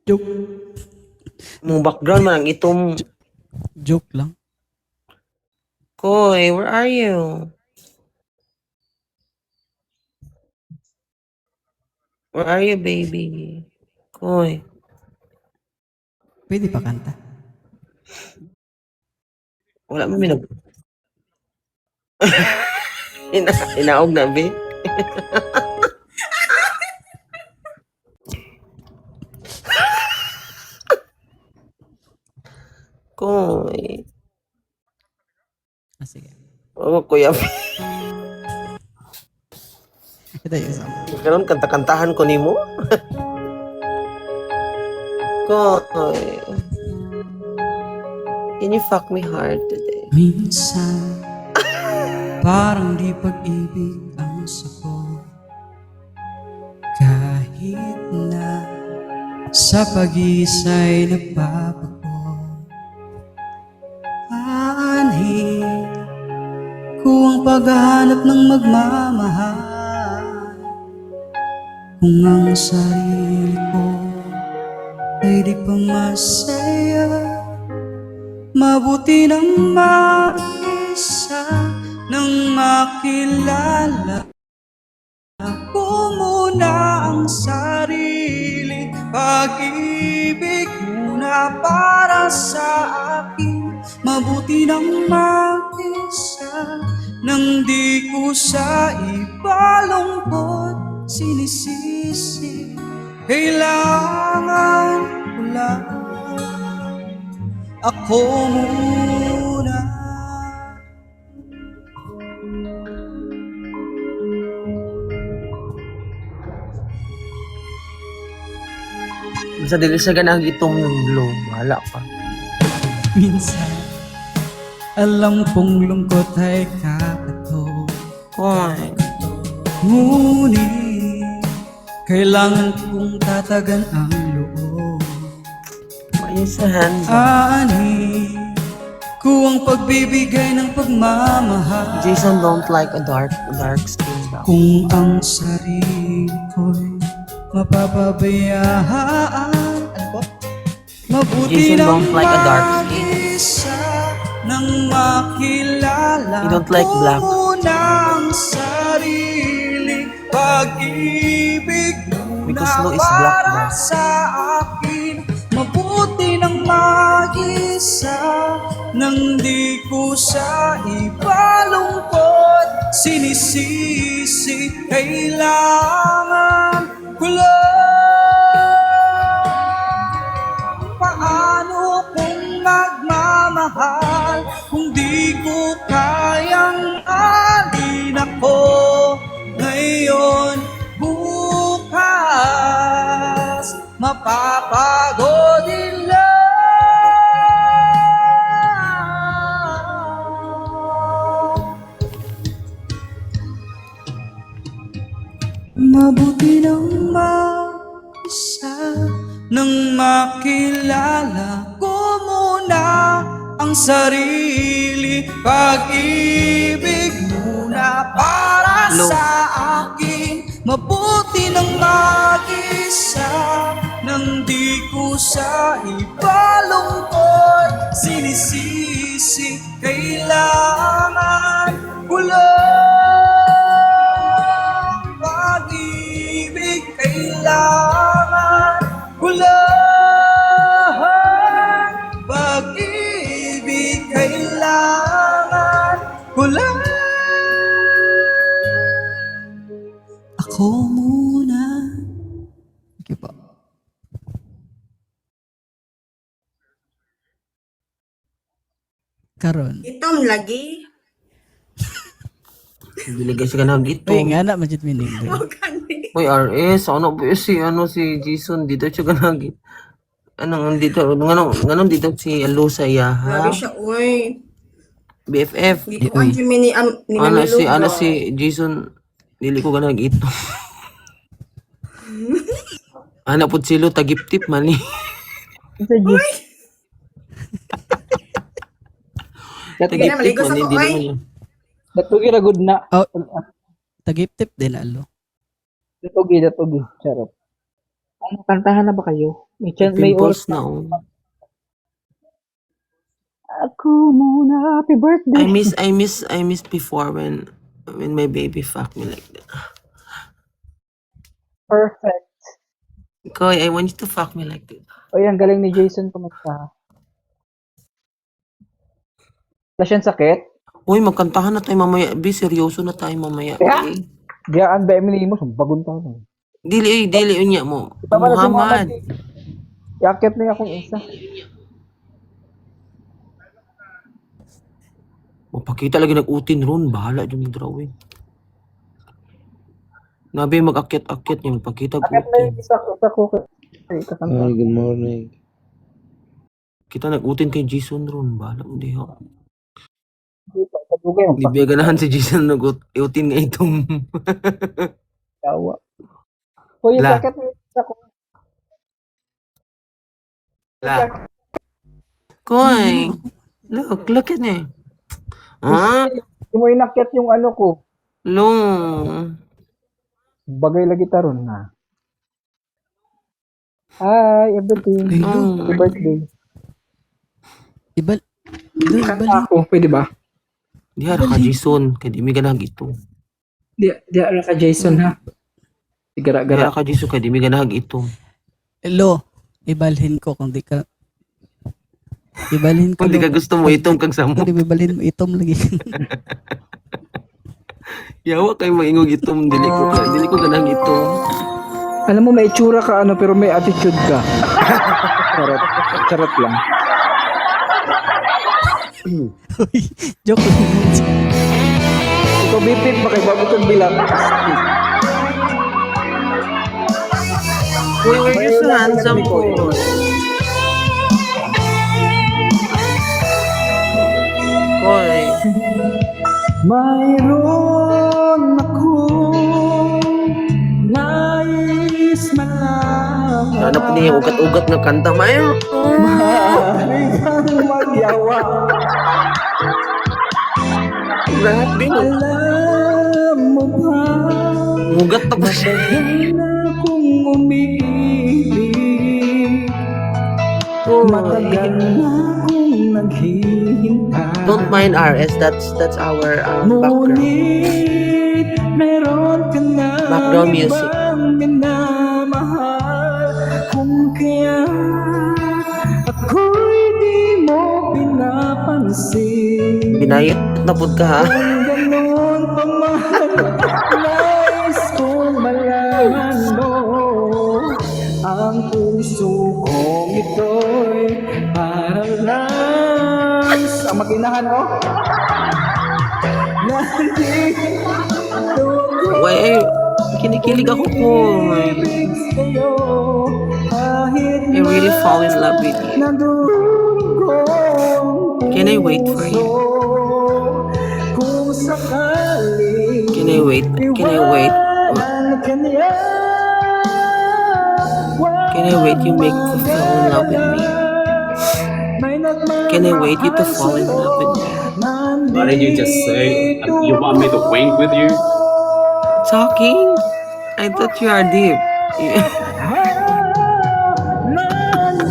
Joke. Mong background man ang itom. Joke lang. Koy, where are you? Where are you, baby? Koy. Pwede pa kanta. Wala mo minag... Inaog na, be? Koy. Ah, sige. Oo, kuya. Ito yung isang. Karon kanta-kantahan ko nimo. Koy. Can you fuck me hard today? Minsan, parang di pag-ibig ang sagot. Kahit na sa pag-isa'y napapagod. Aanhin ko ang paghahanap ng magmamahal. Kung ang sarili ko ay di pa masaya, mabuti nang mag-isa nang makilala ko muna ang sarili. Pag-ibig muna para sa akin, mabuti nang mag-isa nang di ko sa ibalungkot sinisisi. Kailangan ko lang ako muna. Sa dili siya ganang itom yung blow. Wala pa. Minsan, alam kong lungkot ay kakato. Koy. Ngunit, kailangan kong tatagan ang loob. Maisahan. Ani ko ang pagbibigay ng pagmamahal. Jason don't like a dark skin daw. Kung ang sarili ko'y mapapabayaan, ano po? Mabuti Jason nang don't like a dark skin. mag-isa nang makilala He don't like black. ko muna ang sarili. Pag-ibig Because muna Lou is black para daw. sa akin. Mabuti nang mag-isa nang di ko sa ibalungkot sinisisi. Kailangan ko lang paano kung magmamahal kung di ko kayang alin ako ngayon. Bukas mapapagod din lang. Mabuti nang mag-isa nang makilala ko muna ang sarili. Pag-ibig muna para Low. sa akin. Mabuti nang mag-isa nang di ko sa ibalungkot sinisisi. Kailangan ko lang pag-ibig. Kailangan ko lang pag-ibig. Kailangan ko lang ako muna. Thank you po. Karon. Itom lagi. Dili guys ganang Uy, itom. nga na, majit mining. O kani. Uy, RS, ano ba si Jason dito siya ganang anong dito nganong dito si Alo sa Grabe yaha. siya, uy. BFF. Di ko anjo ni Mamilu. Ano si Jason dili ko ganang itom. Ana pud silo tagip-tip man ni. Tagip-tip man ni dili man. Datugi ra gud na. Oh, tagip-tip din, alo. Datugi. Charot. Ano, kantahan na ba kayo? May Pimples na, oh. Ako muna, happy birthday. I miss before when my baby fucked me like that. Perfect. Koy, I want you to fuck me like that. Oy, ang galing ni Jason kumusta? Wala siyang sakit? Uy, magkantahan na tayo mamaya. Be, seryoso na tayo mamaya. Yeah. Okay? Giyaan ba emili mo? Sumbagon tayo. Dili unya mo. Tama na si Muhammad. Yakit na akong isa. Mapakita lagi nag-utin ron. Bahala dyan yung drawing. Nabi mag-akyat-akyat niya. Magpakita Yakit na gutin. yung isa ko. Kakanta. Hi, good morning. Kita nag-utin kay Jason ron. Bahala mo diha. Dito, kadugay mo. Di ba ganahan si Jason nag-utin nga itong. Pagkawa. Uy, La. yakit na yung isa ko. La. Koy. Look at me. Ha? Hindi mo inakyat yung ano ko. Long. Bagay lagi taron na. Hi, everything. Oh. Happy birthday. Ibal. Kanta ako, pwede ba? Di hara ka Jason. Kaya di may ganahag ito. Di ara ka Jason ha. Di Gara-gara. hara ka Jason. Kaya di may ganahag ito. Lo, ibalhin ko kung di ka. Ibalhin ko. Kung di ka gusto mo itong kang samo. Kung di ibalhin mo itom lagi. Yawa kayo maingog itong. Dili ko ganahag itong. Alam mo, may itsura ka ano, pero may attitude ka. Charot lang. Uy, joke lang. Ito bipit, bago kang bilang. Uy, where you so handsome ko? Koy. Mayroon akong nais malaman. Ano po niya ugat-ugat na kanta mayo? Maaari kang magyawa. Grabe no. Alam mo ba, Ugat na po siya. matagal na akong umiibig. Matagal na akong naghihintay. Don't mind RS, that's our background. Ngunit meron ka na Background music. ibang minamahal. Kung kaya ako'y di mo pinapansin. Binayot na po ka ha. Kung ganon pa man, nais kong malaman mo. Ang puso kong ito'y para lang ang maginahan mo. Nandito ako. Why, kinikilig ako po. Ibig sa'yo, kahit I really fall in love with you. nadurugong Can I wait for you? puso. Kung sakali Can I wait? Can I wait? iwanan ka niya, Can I wait you make to fall in love with me? Can I wait you to fall in love with me? Why did you just say you want me to wink with you? Talking? I thought you are deep.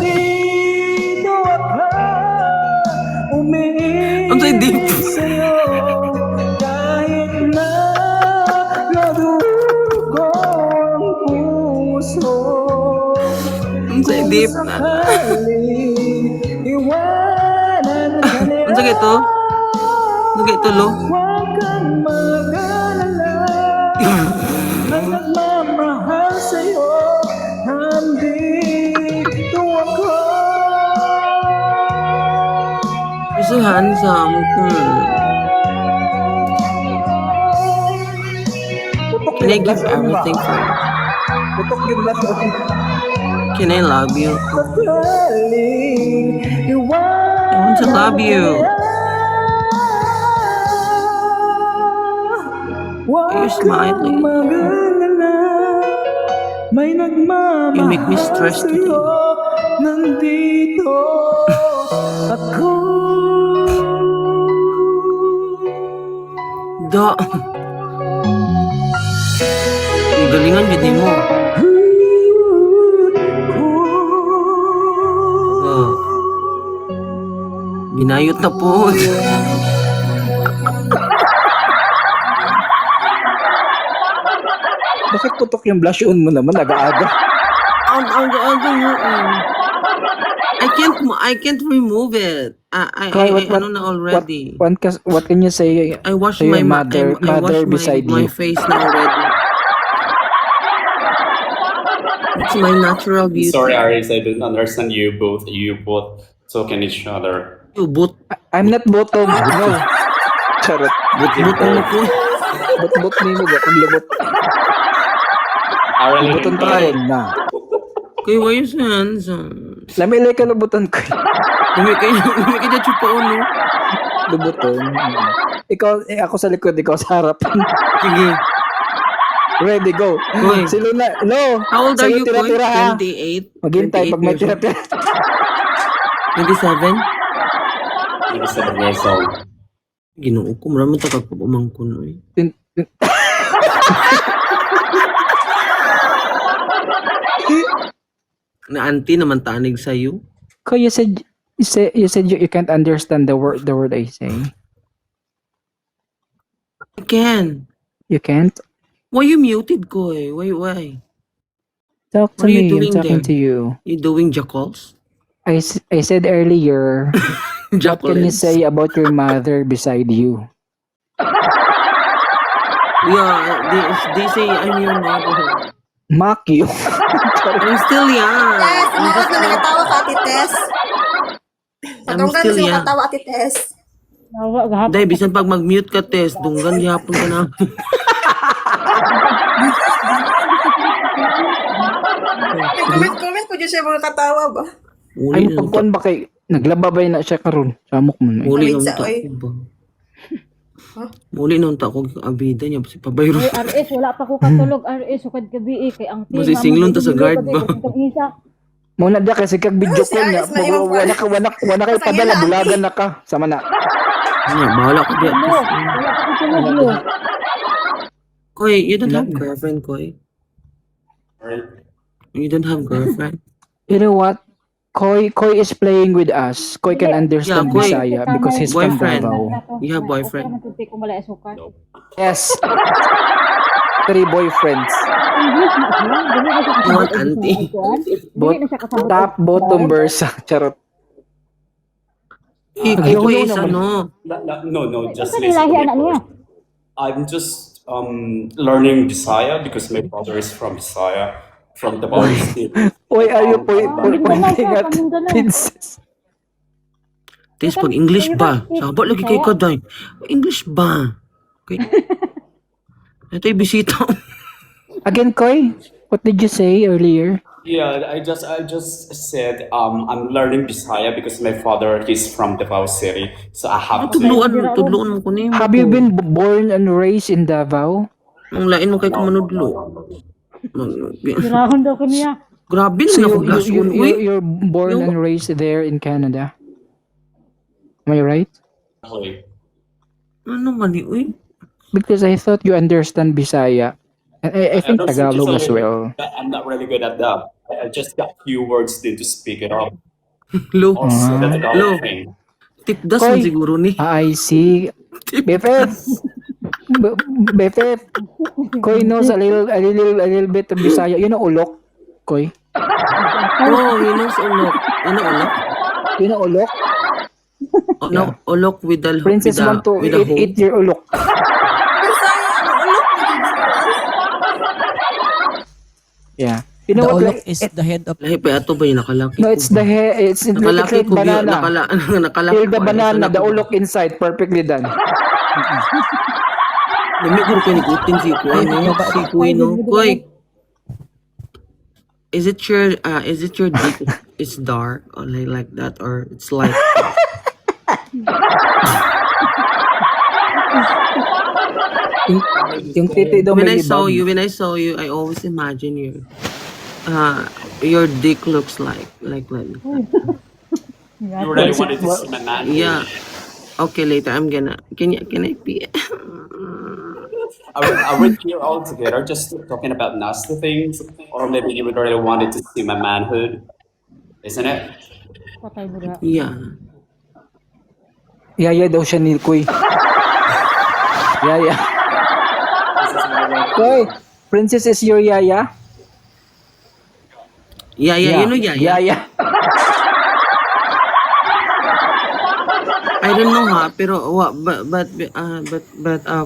Nandito ako, Ang say deep. sa'yo, kahit na nadugo ang puso. Ang say deep na. Iwanan ka niya, Ang sakit to? Ang sakit to, lo? huwag kang mag-alala. May nagmamahal sa'yo, nandito ako. You're so handsome. Can I give everything for you? Putok yun na to. Can I love you? Sakaling I want to love you. You're smiling. May nagmamahal You make me stressed today. sa'yo, nandito ako. Da. Ang galingan din mo. Ginayot na po. Bakit putok yung blush on mo naman? Nag-aaga. Ang aga mo eh. I can't remove it. Kay, Ano na already. What can you say I wash to my your mother, I wash beside my you? face na already. It's my natural beauty. Sorry, Aris, I don't understand you both. You both talking each other. You but I'm not bottom. No. Charot. but ano ko? But ni mo ba? Kung lubot. I really Lubutan don't pa know. rin na. Kay why is handsome? Lamilay ka lubutan ko. Dumi kay da chupa ono. Lubuton. Ikaw, ako sa likod, ikaw sa harap. Sige. Ready, go. Koy. Si Luna, no. How old are Sa'yo you, Koy? tira-tira, ha? 28? Maghintay pag may 28 years old. tira-tira. 27? 27 years old. Ginoo ko, marami takag pa umangkon oy. Na auntie naman tanig sa'yo. Ko, you said you can't understand the word I say. I can. You can't? Why you muted ko eh? Why? Talk to What are you me. I'm doing talking there? to you. You doing jackals? I said earlier, what can you Jackalins. say about your mother beside you? Yeah, they say I'm your mother. Mock you. I'm still young. Tess, I'm iniot just na nakatawa ka, Ate Tess. I'm Patunggan still sa young. katawa, Ate Tess. Dahil, bisan pag mag-mute ka, Tess, dunggan gihapon ka na. Comment ko dyan siya mga katawa ba? Uli Ay, na pagkuhan ba kay naglababay na siya karon. Samok mo na. Muli Kamig nang sa, ta oy. ko ba? Muli nang ta ko abida niya si pabayro. Ay, RS, wala pa ko katulog. RS, sukad gabi kay ang team. Masisinglon ta sa guard ba? Muna dia kasi kag video Si call niya. Aris na imong Wala kay padala bulagan na ka. Sama na. Ano, bahala ka diyan. Wala pa ko tulog. Koy, you don't have girlfriend, Koy? You don't have girlfriend? You know what? Koy is playing with us. Koy can understand Yeah, Koy. Bisaya because he's from Boyfriend. Davao. You have boyfriend? Matutik ko malay sukad. Yes. 3 boyfriends. English na siya. Dili na siya You want kasabot. auntie? Dili na siya kasabot. Top, bottom, versa. Charot. Koy Ayoko is naman. ano? No, just Asa listen nilahi to me anak niya? first. I'm just learning Bisaya because my brother is from Bisaya, from the Bali State. Why are you Mindanao pointing siya, at Mindanao. princess? Tess, pag English ba? Sabot lagi kay ka, Day. English ba? Okay. Ito yung bisita. Again, Koy, what did you say earlier? Yeah, I just said I'm learning Bisaya because my father is from Davao City, so I have to. Tudloan mo ko na yun. Have you been born and raised in Davao? Ang lain mo kay kamanudlo. Sirahon daw ko niya. Grabe So na ako blush on, uy. you're born and raised there in Canada. Am I right? Ano man ni, uy? Because I thought you understand Bisaya. And I think don't Tagalog just- as well. I'm not really good at that. I just got few words to speak it up. Lo. Also, that's Lo. another thing. Tipdas man Koy. siguro ni. I see. BFF! BFF! Koy knows a little bit of Bisaya. You know Ulok? Koy? Oh, yun ang ulok. Ano ulok? You know Ulok? Ulok with the Princess with the, want to with the hole. eat your Ulok. Bisaya, ano ulok? Yeah. You know The what? ulok is the head of Lahi pa ato ba yung nakalaki No, it's ko? the hair. It's Nakalaki like ko banana. nakalaki Peel the ko, banana, isa the na ko. ulok inside, perfectly done. Lami ko rin nigutin si Kuy, no? Si Kuy, no? Kuy. Is it your dick is dark or like that or it's like Yung titi daw when may I saw libag. you, I always imagine your dick looks like You really wanted to see my man? yeah. Okay, later I'm gonna can I pee? Are we here all together just talking about nasty things? Or maybe you would really wanted to see my manhood? Isn't it? Patay mo na. Yeah. Yaya daw siya ni Koy. Yaya. Koy, Princess is your yaya? Yeah, you know yeah. Yaya. I don't know ha, pero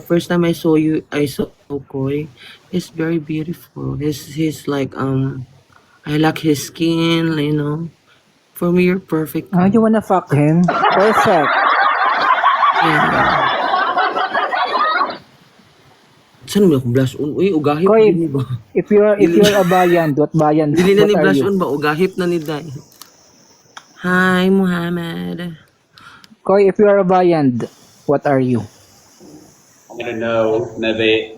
first time I saw Koi. He's very beautiful. He's like I like his skin, you know. For me, you're perfect. Ah, you wanna fuck him? Perfect. Yeah. Saan mo akong blush on? Uy, ugahip Koy, din ba? if you're a bayan, what bayan? Dili na What ni are blush you? on ba? Ugahip na ni Day. Hi, Muhammad. Koy, if you're a bayan, what are you? I'm gonna know maybe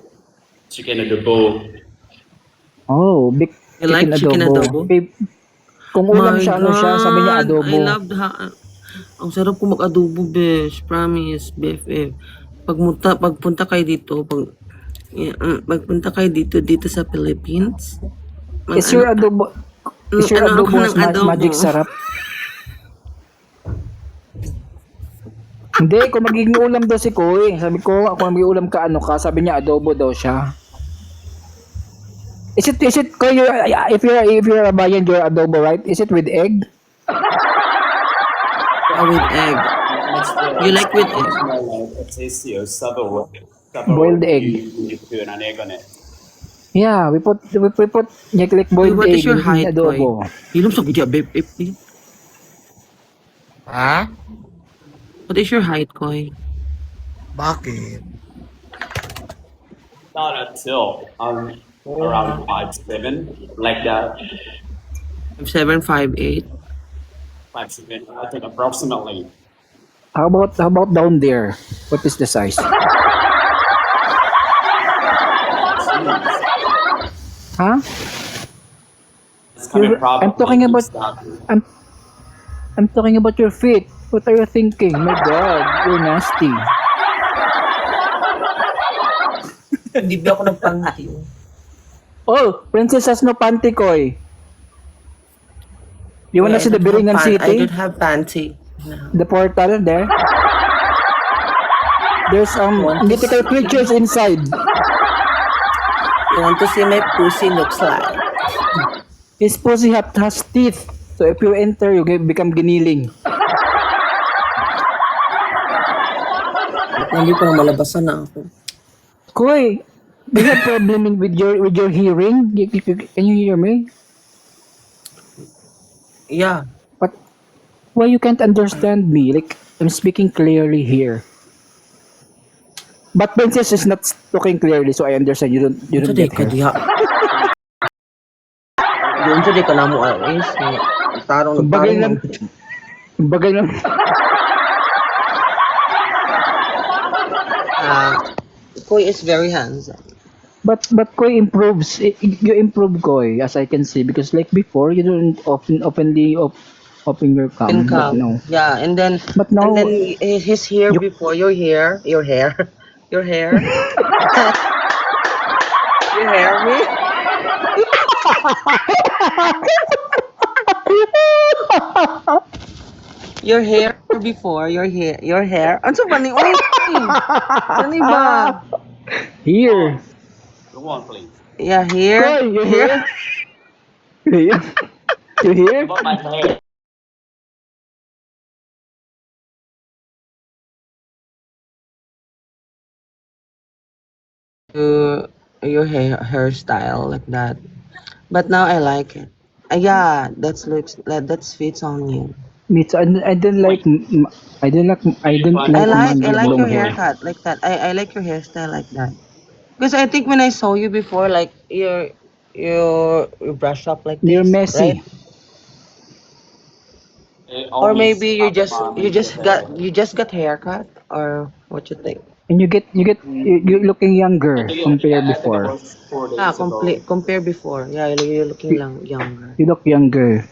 chicken adobo. Oh, big You like chicken adobo? Babe, kung ulam My siya, ano siya, sabi niya God, adobo. I love ang sarap ko mag-adobo, besh. Promise, BFF. Pagpunta kayo dito, pagpunta kayo dito sa Philippines, Is your adobo, is your ano ako adobo ng adobo? magic sarap? Hindi, kung magiging ulam daw si Koy. Sabi ko, kung magiging ulam ka, ano ka, sabi niya adobo daw siya. Is it, Koy, if you're a bayan, you're adobo, right? Is it with egg? With egg. You like with egg? It's easier. Boiled egg. You put an egg on it. Yeah, we put like boiled What egg is your in height, adobo. Koy? Hilom sa kudya, BFF. Ha? What is your height, Koy? Bakit? Not until around 5'7", like that. 5'7", 5'8". 5'7", I think approximately. How about down there? What is the size? Huh? It's coming probably. I'm talking about I'm talking about your feet. What are you thinking? My God, you're nasty. Hindi ba ako nagpanty? Oh, Princess has no panty, Koy. You wanna see the Biringan I City? don't have panty. The portal there? There's mythical creatures inside. You want to see my pussy looks like? His pussy has teeth. So if you enter, you become giniling. Hindi pa malabasan na ako. Koy, do you have problem with your hearing? Can you hear me? Yeah. But why you can't understand me? Like I'm speaking clearly here. But Princess is not talking clearly, so I understand you don't Today get ka her. diha. Doon today ka na mo is. Tarong Bagay lang. Bagay lang. Koy is very handsome. But Koy improves. You improve, Koy, as I can see, because like before you don't openly open your cam. But no. Yeah, and then But now his hair before your hair. You hear me? Your hair before your hair. Ano ba ni oy? Ano ba? here. Go on, please. Yeah, here. Koy, you hear? You hear? You hear? About my hair. Your hairstyle like that. But now I like it. Yeah, that fits on you. Me too. I don't like I don't like I man with like long your hair. haircut like that. I like your hairstyle like that. Because I think when I saw you before, like you brush up like this, You're messy. right? Or maybe you just got haircut, or what you think? And you looking younger compared before. Compare before. Yeah, you're looking younger. You look younger.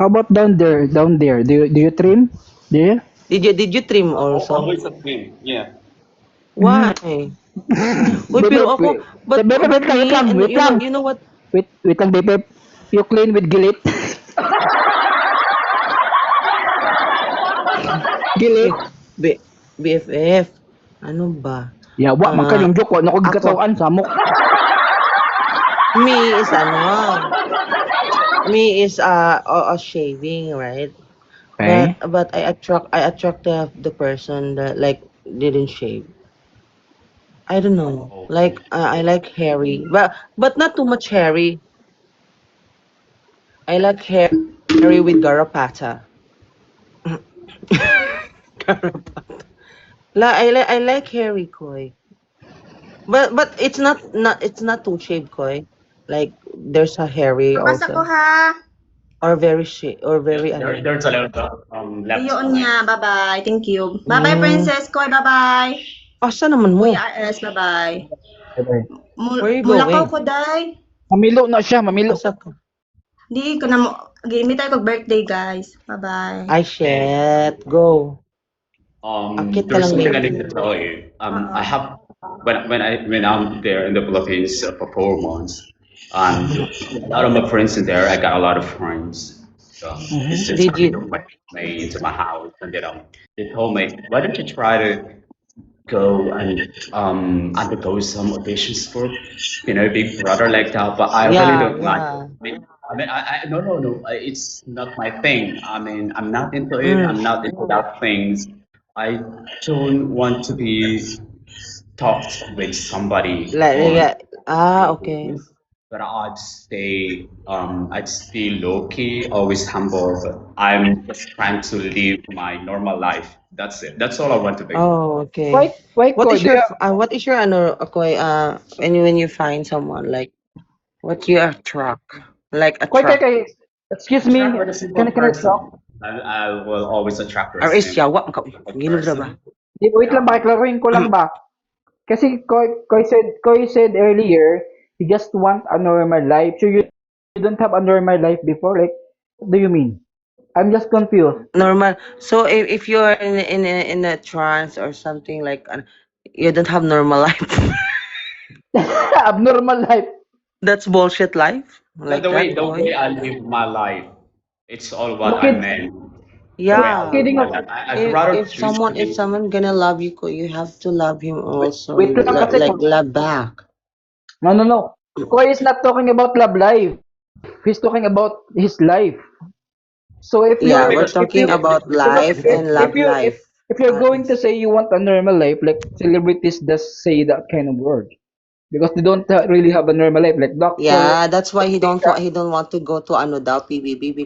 How about down there? Do you trim? Do you? Did you trim also? Always a thing. Yeah. Why? Uy, pero ako, but Wait lang. you know what? Wait lang, babe. You clean with gilit. Gilit. B- BFF. Ano ba? Yawa, man ka Ah, yung joke, wala ko ako, gikatawan, samok. me is me is a shaving, right? Okay. But I attract the person that like didn't shave. I don't know. Oh, Like I like hairy, but not too much hairy. I like hairy with garapata. Garapata. I like hairy koi. But it's not too shaved koi. Like there's a hairy Babasa ko also. ha. Or very or very ano. there's a lot of left Iyon behind. niya. Bye-bye. Thank you. Bye-bye, Mm. Princess Koy. Bye-bye. Asa naman mo? Kuya RS. Bye-bye. Where you Mulakaw going? ko, day. Mamilo na siya, mamilo. Asa ka? Di ko na mo. Gimi tayo kag birthday, guys. Bye-bye. Ay shit. Go. Akit ka There's lang something I eh. need to tell you. I have when I'm there in the Philippines for 4 months, a lot of my friends in there. I got a lot of friends. So it's just Did coming you? into my house, and they told me, why don't you try to go and undergo some auditions for Big Brother like that? But I really Yeah, don't like it. yeah. No. It's not my thing. I mean, I'm not into it. Mm. I'm not into that things. I don't want to be talked with somebody Like, on yeah. Okay. things, but I'd stay low key, always humble. But I'm just trying to live my normal life. That's it. That's all I want to do. Oh, okay. Why, Koy, What is your ano, Akoy, when you find someone like what you attract? Like Koy, attract. excuse me, Attract with a simple can I person. talk? I will always attract Or is person. yawa ka? Gilid ra ba? Wait lang ba, klaruhin ko lang ba? Kasi Koy said earlier, you just want a normal life. So you don't have a normal life before? Like, what do you mean? I'm just confused. Normal. So if you're in a trance or something like you don't have normal life. Abnormal life. That's bullshit life. The, Like the way that, the way Koy. I live my life, it's all what I Bakit? meant. Yeah. Kidding I'd, ako. I'd rather If choose to if be. someone gonna love you, Koy, you have to love him also. Wait lang kasi Like love back. No. Koy is not talking about love life. He's talking about his life. So if Yeah, you're we're if you talking about no, no, life and if love you life. if you're going to say you want a normal life, like celebrities just say that kind of word because they don't really have a normal life, like doctor. Yeah, that's why he don't want to go to ano daw PBB